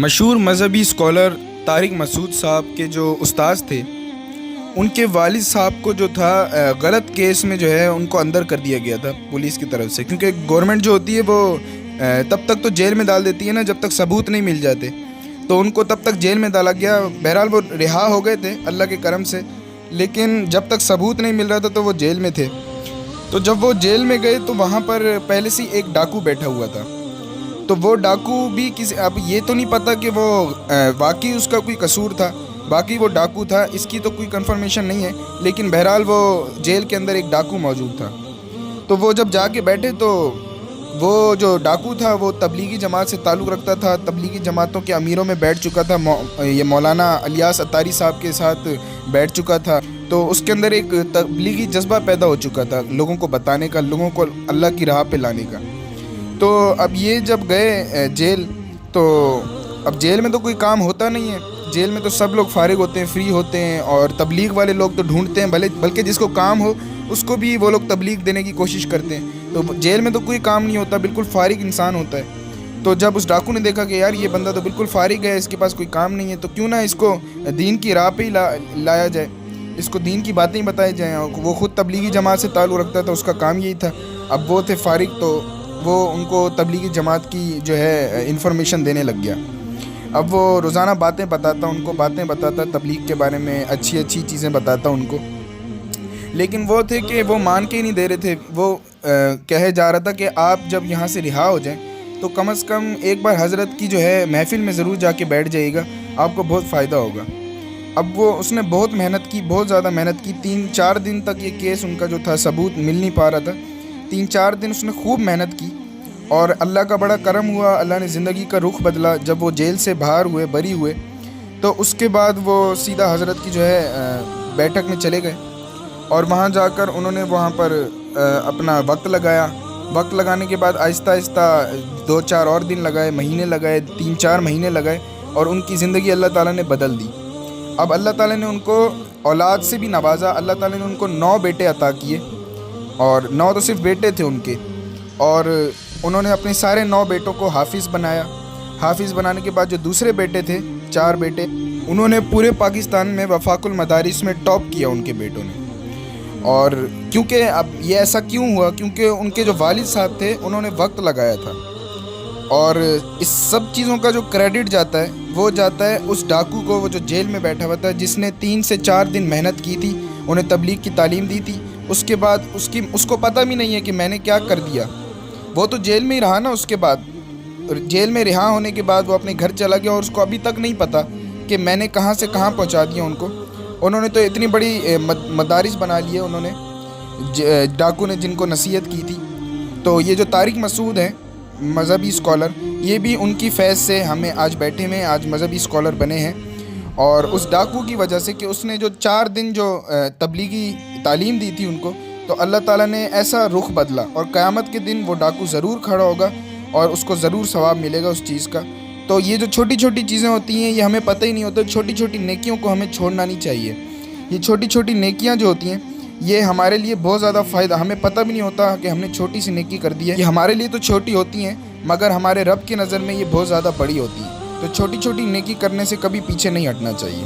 مشہور مذہبی اسکالر طارق مسعود صاحب کے جو استاذ تھے، ان کے والد صاحب کو جو تھا غلط کیس میں جو ہے ان کو اندر کر دیا گیا تھا پولیس کی طرف سے، کیونکہ گورنمنٹ جو ہوتی ہے وہ تب تک تو جیل میں ڈال دیتی ہے نا جب تک ثبوت نہیں مل جاتے، تو ان کو تب تک جیل میں ڈالا گیا۔ بہرحال وہ رہا ہو گئے تھے اللہ کے کرم سے، لیکن جب تک ثبوت نہیں مل رہا تھا تو وہ جیل میں تھے۔ تو جب وہ جیل میں گئے تو وہاں پر پہلے سے ایک ڈاکو بیٹھا ہوا تھا، تو وہ ڈاکو بھی اب یہ تو نہیں پتہ کہ وہ واقعی اس کا کوئی قصور تھا، باقی وہ ڈاکو تھا اس کی تو کوئی کنفرمیشن نہیں ہے، لیکن بہرحال وہ جیل کے اندر ایک ڈاکو موجود تھا۔ تو وہ جب جا کے بیٹھے تو وہ جو ڈاکو تھا وہ تبلیغی جماعت سے تعلق رکھتا تھا، تبلیغی جماعتوں کے امیروں میں بیٹھ چکا تھا، یہ مولانا الیاس اتاری صاحب کے ساتھ بیٹھ چکا تھا، تو اس کے اندر ایک تبلیغی جذبہ پیدا ہو چکا تھا لوگوں کو بتانے کا، لوگوں کو اللہ کی راہ پہ لانے کا۔ تو اب یہ جب گئے جیل، تو اب جیل میں تو کوئی کام ہوتا نہیں ہے، جیل میں تو سب لوگ فارغ ہوتے ہیں، فری ہوتے ہیں، اور تبلیغ والے لوگ تو ڈھونڈتے ہیں بلکہ جس کو کام ہو اس کو بھی وہ لوگ تبلیغ دینے کی کوشش کرتے ہیں۔ تو جیل میں تو کوئی کام نہیں ہوتا، بالکل فارغ انسان ہوتا ہے۔ تو جب اس ڈاکو نے دیکھا کہ یار یہ بندہ تو بالکل فارغ ہے، اس کے پاس کوئی کام نہیں ہے، تو کیوں نہ اس کو دین کی راہ پہ ہی لایا جائے، اس کو دین کی باتیں بتائی جائیں۔ وہ خود تبلیغی جماعت سے تعلق رکھتا تھا، اس کا کام یہی تھا۔ اب وہ تھے فارغ، تو وہ ان کو تبلیغی جماعت کی جو ہے انفارمیشن دینے لگ گیا۔ اب وہ روزانہ باتیں بتاتا تبلیغ کے بارے میں، اچھی اچھی چیزیں بتاتا ان کو، لیکن وہ تھے کہ وہ مان کے ہی نہیں دے رہے تھے۔ وہ کہے جا رہا تھا کہ آپ جب یہاں سے رہا ہو جائیں تو کم از کم ایک بار حضرت کی جو ہے محفل میں ضرور جا کے بیٹھ جائے گا، آپ کو بہت فائدہ ہوگا۔ اب اس نے بہت محنت کی، بہت زیادہ محنت کی، 3-4 دن تک یہ کیس ان کا جو تھا ثبوت مل نہیں پا رہا تھا، 3-4 دن اس نے خوب محنت کی، اور اللہ کا بڑا کرم ہوا، اللہ نے زندگی کا رخ بدلا۔ جب وہ جیل سے باہر ہوئے، بری ہوئے، تو اس کے بعد وہ سیدھا حضرت کی جو ہے بیٹھک میں چلے گئے، اور وہاں جا کر انہوں نے وہاں پر اپنا وقت لگایا۔ وقت لگانے کے بعد آہستہ آہستہ 2-4 اور دن لگائے، مہینے لگائے، 3-4 مہینے لگائے، اور ان کی زندگی اللہ تعالیٰ نے بدل دی۔ اب اللہ تعالیٰ نے ان کو اولاد سے بھی نوازا، اللہ تعالیٰ نے ان کو 9 بیٹے عطا کیے، اور 9 تو صرف بیٹے تھے ان کے، اور انہوں نے اپنے سارے 9 بیٹوں کو حافظ بنایا۔ حافظ بنانے کے بعد جو دوسرے بیٹے تھے، 4 بیٹے، انہوں نے پورے پاکستان میں وفاق المدارس میں ٹاپ کیا ان کے بیٹوں نے۔ اور کیونکہ اب یہ ایسا کیوں ہوا؟ کیونکہ ان کے جو والد صاحب تھے انہوں نے وقت لگایا تھا، اور اس سب چیزوں کا جو کریڈٹ جاتا ہے وہ جاتا ہے اس ڈاکو کو، وہ جو جیل میں بیٹھا ہوا تھا، جس نے 3 سے 4 دن محنت کی تھی، انہیں تبلیغ کی تعلیم دی تھی۔ اس کے بعد اس کو پتہ بھی نہیں ہے کہ میں نے کیا کر دیا، وہ تو جیل میں ہی رہا نا۔ اس کے بعد جیل میں رہا ہونے کے بعد وہ اپنے گھر چلا گیا، اور اس کو ابھی تک نہیں پتہ کہ میں نے کہاں سے کہاں پہنچا دیا ان کو۔ انہوں نے تو اتنی بڑی مدارس بنا لی ہے انہوں نے، ڈاکو نے جن کو نصیحت کی تھی۔ تو یہ جو طارق مسعود ہیں مذہبی اسکالر، یہ بھی ان کی فیض سے ہمیں آج بیٹھے میں آج مذہبی اسکالر بنے ہیں، اور اس ڈاکو کی وجہ سے کہ اس نے جو 4 دن جو تبلیغی تعلیم دی تھی ان کو، تو اللہ تعالیٰ نے ایسا رخ بدلا، اور قیامت کے دن وہ ڈاکو ضرور کھڑا ہوگا، اور اس کو ضرور ثواب ملے گا اس چیز کا۔ تو یہ جو چھوٹی چھوٹی چیزیں ہوتی ہیں یہ ہمیں پتہ ہی نہیں ہوتا، چھوٹی چھوٹی نیکیوں کو ہمیں چھوڑنا نہیں چاہیے۔ یہ چھوٹی چھوٹی نیکیاں جو ہوتی ہیں یہ ہمارے لیے بہت زیادہ فائدہ، ہمیں پتہ بھی نہیں ہوتا کہ ہم نے چھوٹی سی نیکی کر دی ہے۔ یہ ہمارے لیے تو چھوٹی ہوتی ہیں، مگر ہمارے رب کی نظر میں یہ بہت زیادہ بڑی ہوتی ہے۔ تو چھوٹی چھوٹی نیکی کرنے سے کبھی پیچھے نہیں ہٹنا چاہیے۔